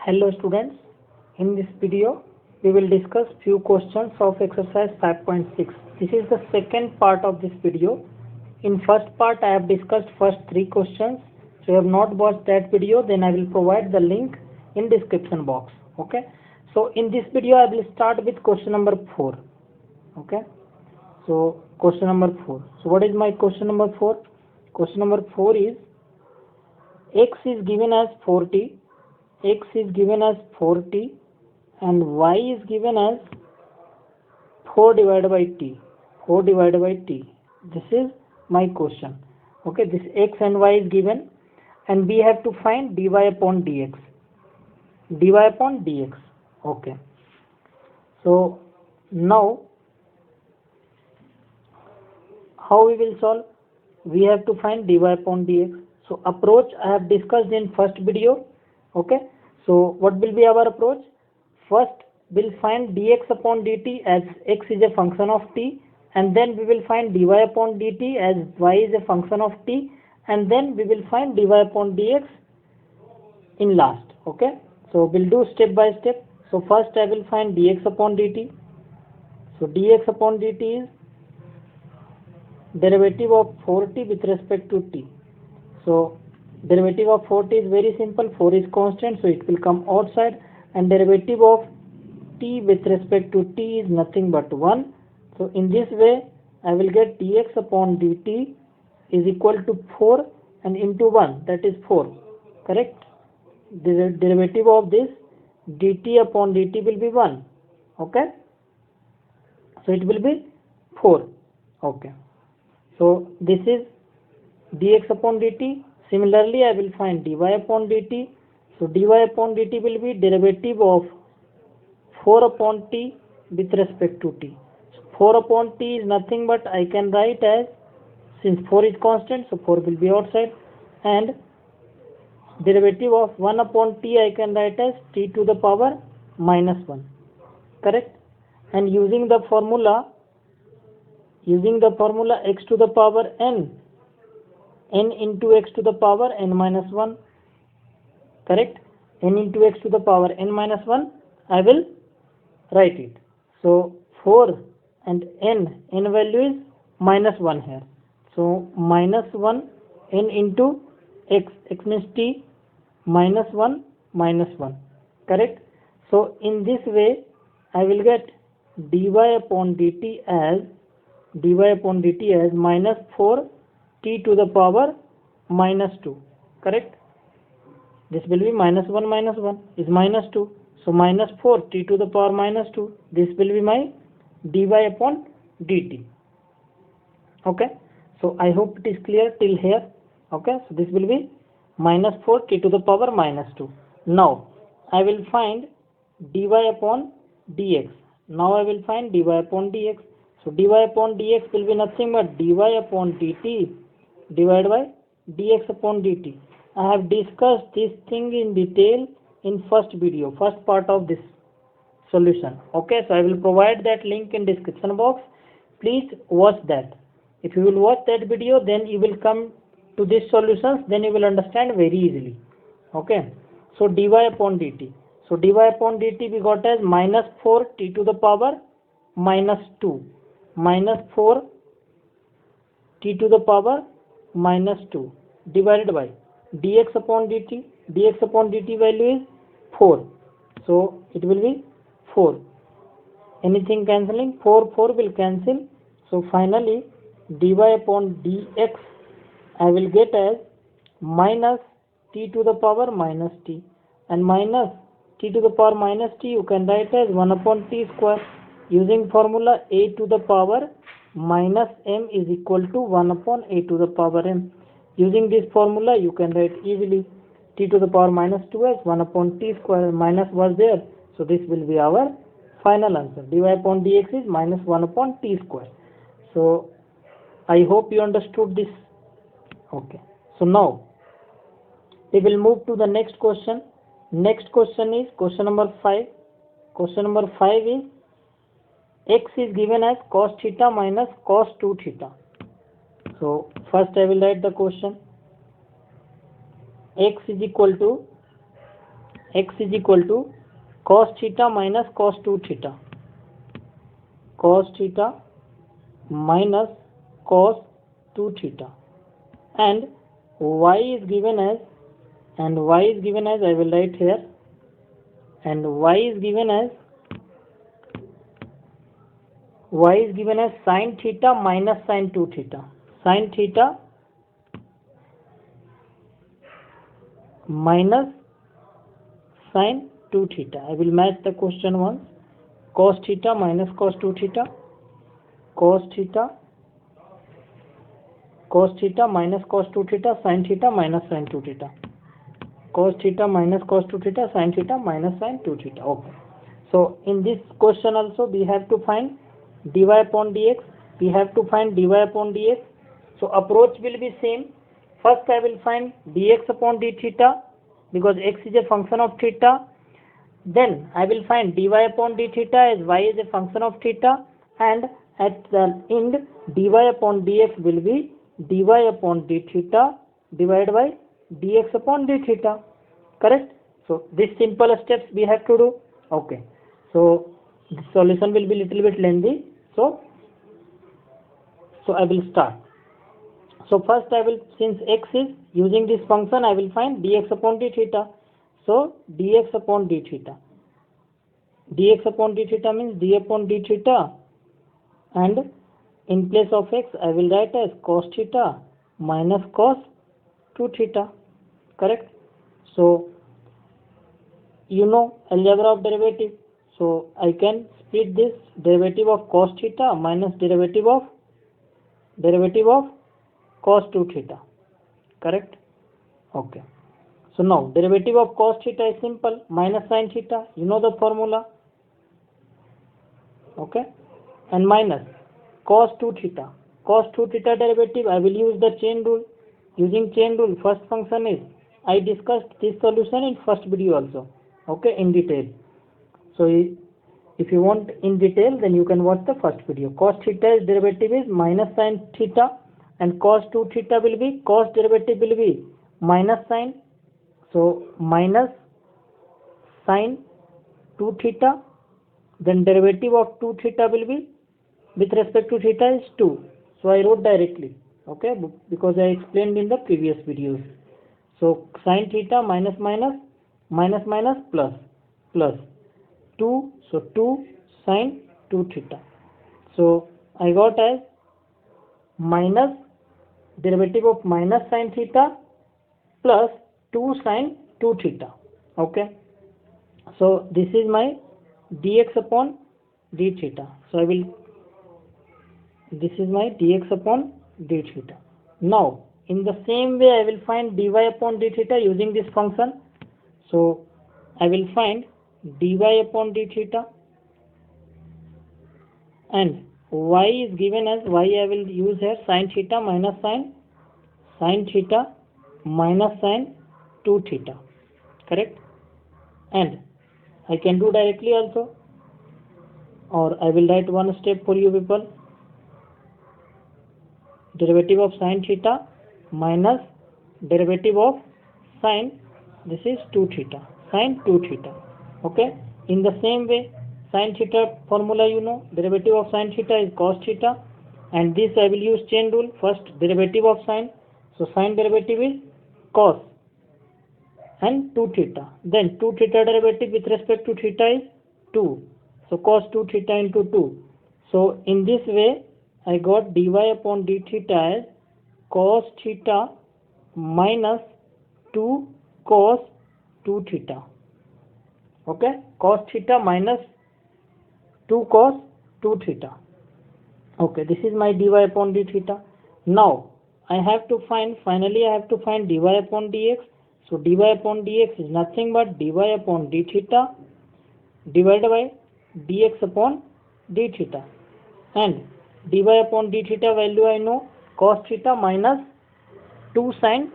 Hello students, in this video we will discuss few questions of exercise 5.6. This is the second part of this video. In first part I have discussed first three questions. So if you have not watched that video, then I will provide the link in description box. Okay. So in this video I will start with question number 4. Okay. So question number 4. So what is my question number 4? Question number 4 is x is given as 40. X is given as 40 and y is given as 4 divided by t. 4 divided by t. This is my question. Okay, this x and y is given and we have to find dy upon dx. dy upon dx. Okay. So now how we will solve? We have to find dy upon dx. So approach I have discussed in first video. Okay, so what will be our approach? First we'll find dx upon dt as x is a function of t, and then we will find dy upon dt as y is a function of t, and then we will find dy upon dx in last. Okay, so we'll do step by step. So first I will find dx upon dt. So dx upon dt is derivative of 40 with respect to t. So derivative of 40 is very simple. 4 is constant, so it will come outside, and derivative of t with respect to t is nothing but 1. So in this way I will get dx upon dt is equal to 4 and into 1, that is 4. Correct? The derivative of this dt upon dt will be 1. Okay, so it will be 4. Okay, so this is dx upon dt. Similarly, I will find dy upon dt. So dy upon dt will be derivative of 4 upon t with respect to t. So 4 upon t is nothing but I can write as, since 4 is constant, so 4 will be outside, and derivative of 1 upon t I can write as t to the power minus 1. Correct? And using the formula x to the power n into x to the power n minus 1. Correct? N into x to the power n minus 1, I will write it. So 4 and n value is minus 1 here. So minus 1 n into x means t, minus 1 minus 1. Correct? So in this way I will get dy upon dt as minus 4 t to the power minus 2. Correct? This will be minus 1 is minus 2. So minus 4 t to the power minus 2. This will be my dy upon dt. Okay, so I hope it is clear till here. Okay, so this will be minus 4 t to the power minus 2. Now I will find dy upon dx. Now I will find dy upon dx. So dy upon dx will be nothing but dy upon dt divided by dx upon dt. I have discussed this thing in detail in first video, first part of this solution. Okay, so I will provide that link in description box. Please watch that. If you will watch that video, then you will come to these solutions, then you will understand very easily. Okay, so dy upon dt. So dy upon dt we got as minus 4 t to the power minus 2, minus 4 t to the power minus 2 divided by dx upon dt. Dx upon dt value is 4, so it will be 4. Anything cancelling, 4 will cancel. So finally dy upon dx I will get as minus t to the power minus t, and minus t to the power minus t you can write as 1 upon t square. Using formula a to the power minus m is equal to 1 upon a to the power m. Using this formula you can write easily t to the power minus 2 as 1 upon t square. Minus was there, so this will be our final answer. Dy upon dx is minus 1 upon t square. So I hope you understood this. Okay, so now we will move to the next question. Next question is question number 5. Question number 5 is x is given as cos theta minus cos 2 theta. So first I will write the question. X is equal to x is equal to cos theta minus cos 2 theta, cos theta minus cos 2 theta, and y is given as, I will write here, and y is given as sin theta minus sin 2 theta, sin theta minus sin 2 theta. I will match the question once. Cos theta minus cos 2 theta, cos theta minus cos 2 theta, sin theta minus sin 2 theta, cos theta minus cos 2 theta, sin theta minus sin 2 theta. Okay. So in this question also we have to find dy upon dx. We have to find dy upon dx. So approach will be same. First I will find dx upon d theta because x is a function of theta. Then I will find dy upon d theta as y is a function of theta, and at the end dy upon dx will be dy upon d theta divided by dx upon d theta. Correct? So this simple steps we have to do. Okay. So the solution will be little bit lengthy. So I will start. So first I will, since x is using this function, I will find dx upon d theta. So dx upon d theta. Dx upon d theta means d upon d theta, and in place of x I will write as cos theta minus cos 2 theta. Correct? So you know algebra of derivative. So I can split this derivative of cos theta minus derivative of cos 2 theta. Correct? Okay. So now derivative of cos theta is simple, minus sin theta. You know the formula. Okay. And minus cos 2 theta. Cos 2 theta derivative, I will use the chain rule. Using chain rule, first function is, I discussed this solution in first video also. Okay, in detail. So if you want in detail, then you can watch the first video. Cos theta derivative is minus sin theta, and cos 2 theta will be, cos derivative will be minus sin. So minus sin 2 theta, then derivative of 2 theta will be, with respect to theta is 2. So I wrote directly, okay, because I explained in the previous videos. So sin theta minus plus 2, so 2 sin 2 theta. So I got as minus derivative of minus sin theta plus 2 sin 2 theta. Okay. So this is my dx upon d theta. So this is my dx upon d theta. Now in the same way I will find dy upon d theta using this function. So I will find dy upon d theta, and y is given as, y I will use here sin theta minus sin theta minus sin 2 theta. Correct? And I can do directly also, or I will write one step for you people. Derivative of sin theta minus derivative of sin, this is 2 theta, sin 2 theta. Okay. In the same way, sin theta formula you know, derivative of sin theta is cos theta, and this I will use chain rule. First derivative of sin, so sin derivative is cos and 2 theta, then 2 theta derivative with respect to theta is 2, so cos 2 theta into 2. So in this way I got dy upon d theta as cos theta minus 2 cos 2 theta. Okay, cos theta minus 2 cos 2 theta. Okay, this is my dy upon d theta. Now I have to find, finally I have to find dy upon dx. So dy upon dx is nothing but dy upon d theta divided by dx upon d theta, and dy upon d theta value I know, cos theta minus 2 sin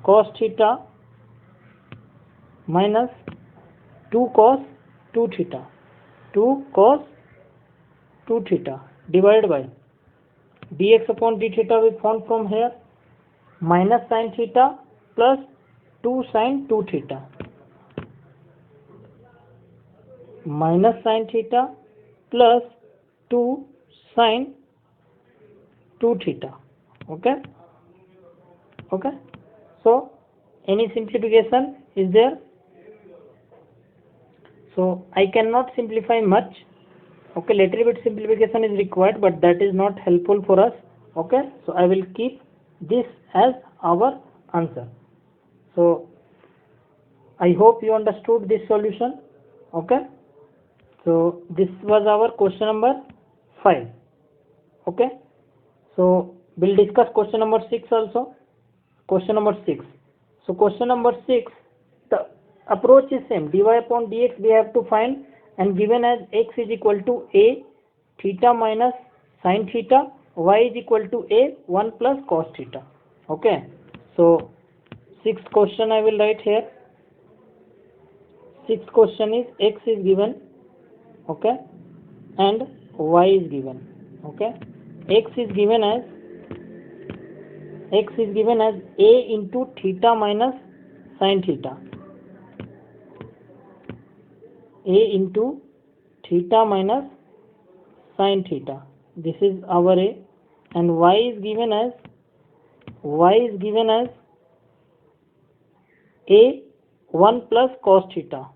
cos theta minus 2 cos 2 theta, 2 cos 2 theta divided by dx upon d theta we found from here, minus sin theta plus 2 sin 2 theta. minus sin theta plus 2 sin 2 theta. Okay, so any simplification is there? So I cannot simplify much. Okay, little bit simplification is required, but that is not helpful for us. Okay, so I will keep this as our answer. So I hope you understood this solution. Okay, so this was our question number 5. Okay, so we'll discuss question number 6 also. Question number 6. So question number 6, the approach is same. Dy upon dx we have to find, and given as x is equal to a theta minus sin theta, y is equal to a 1 plus cos theta. Okay, so 6th question I will write here. 6th question is x is given, okay, and y is given. Okay, x is given as a into theta minus sin theta, a into theta minus sin theta. This is our a, and y is given as a 1 plus cos theta,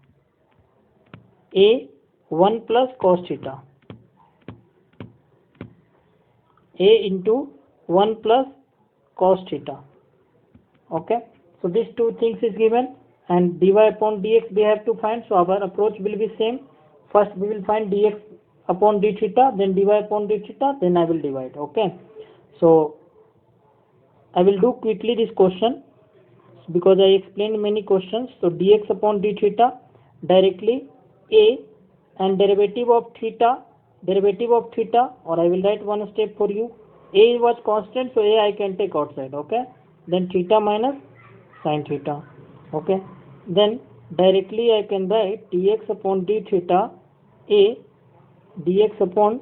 a 1 plus cos theta, a into 1 plus cos theta. Okay, so these two things is given, and dy upon dx we have to find. So our approach will be same. First we will find dx upon d theta, then dy upon d theta, then I will divide. Okay, so I will do quickly this question because I explained many questions. So dx upon d theta, directly a and derivative of theta, or I will write one step for you. A was constant, so a I can take outside. Okay, then theta minus sin theta. Okay, then directly I can write dx upon d theta, a dx upon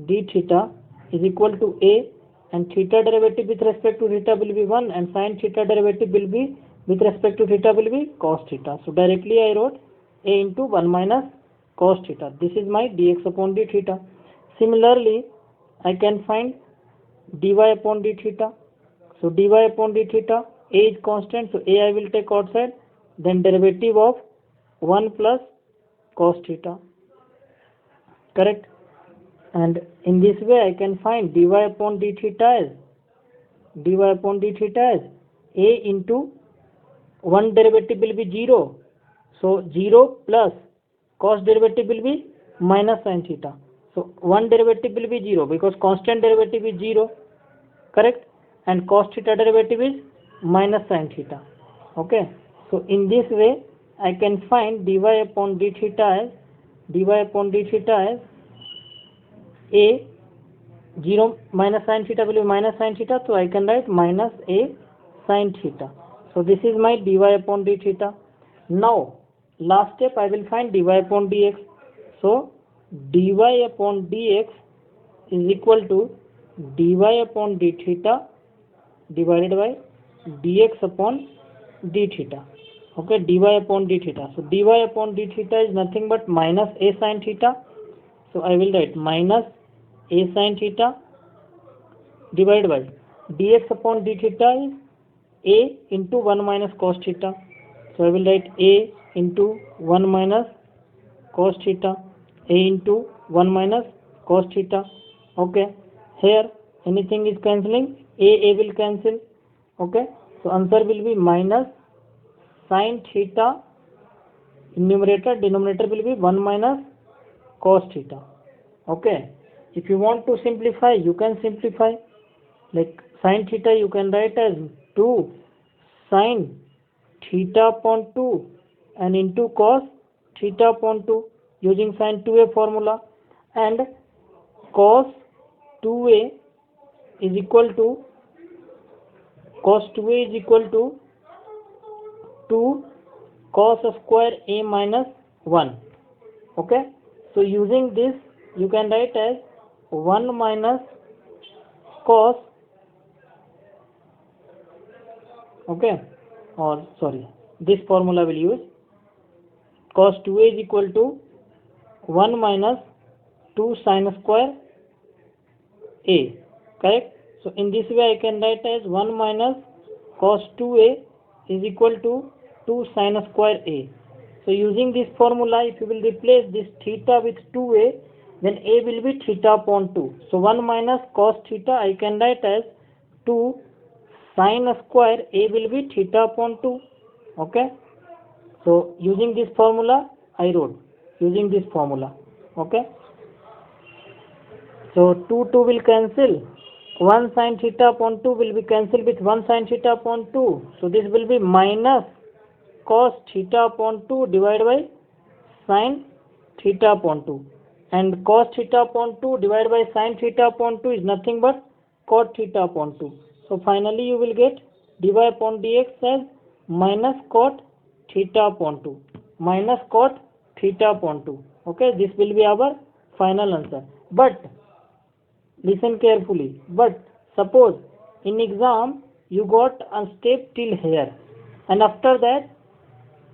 d theta is equal to a, and theta derivative with respect to theta will be 1, and sin theta derivative will be with respect to theta will be cos theta. So directly I wrote a into 1 minus cos theta. This is my dx upon d theta. Similarly, I can find dy upon d theta. So dy upon d theta, a is constant, so a I will take outside, then derivative of 1 plus cos theta. Correct? And in this way I can find dy upon d theta as a into 1 derivative will be 0. So 0 plus cos derivative will be minus sin theta. So 1 derivative will be 0 because constant derivative is 0. Correct? And cos theta derivative is minus sin theta. Okay, so in this way I can find dy upon d theta as a 0 minus sin theta will be minus sin theta, so I can write minus a sin theta. So this is my dy upon d theta. Now last step I will find dy upon dx. So dy upon dx is equal to dy upon d theta divided by dx upon d theta. Okay, dy upon d theta. So dy upon d theta is nothing but minus a sin theta. So I will write minus a sin theta divided by dx upon d theta is a into 1 minus cos theta. So I will write a into 1 minus cos theta, a into 1 minus cos theta. Okay, here anything is cancelling, a will cancel. Okay, so answer will be minus sin theta in numerator, denominator will be 1 minus cos theta. Okay, if you want to simplify, you can simplify. Like sin theta you can write as 2 sin theta upon 2 and into cos theta upon 2 using sin 2a formula, and cos 2a is equal to 2 cos square a minus 1. Okay, so using this you can write as 1 minus cos, okay, or sorry, this formula will use cos 2a is equal to 1 minus 2 sin square a, correct? So in this way I can write as 1 minus cos 2a is equal to 2 sin square a. So using this formula, if you will replace this theta with 2a, then a will be theta upon 2. So 1 minus cos theta I can write as 2 sin square a will be theta upon 2. Okay. So using this formula I wrote, using this formula. Okay. So 2 will cancel. 1 sin theta upon 2 will be cancelled with 1 sin theta upon 2. So this will be minus cos theta upon 2 divided by sin theta upon 2. And cos theta upon 2 divided by sin theta upon 2 is nothing but cot theta upon 2. So finally you will get dy upon dx as minus cot theta upon 2. Minus cot theta upon 2. Okay, this will be our final answer. But listen carefully. But suppose in exam you got a step till here, and after that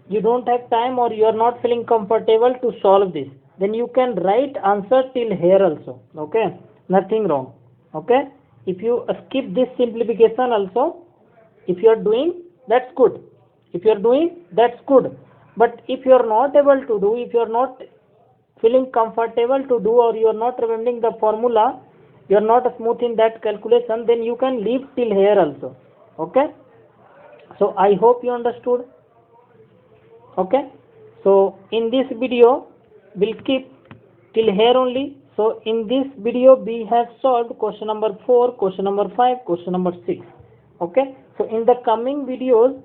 you don't have time or you are not feeling comfortable to solve this, then you can write answer till here also. Okay, nothing wrong. Okay, if you skip this simplification also, if you are doing, that's good. If you are doing, that's good. But if you are not able to do, if you are not feeling comfortable to do, or you are not remembering the formula, you are not smooth in that calculation, then you can leave till here also. Okay, so I hope you understood. Okay, so in this video we'll keep till here only. So in this video we have solved question number 4, question number 5, question number 6. Okay, so in the coming videos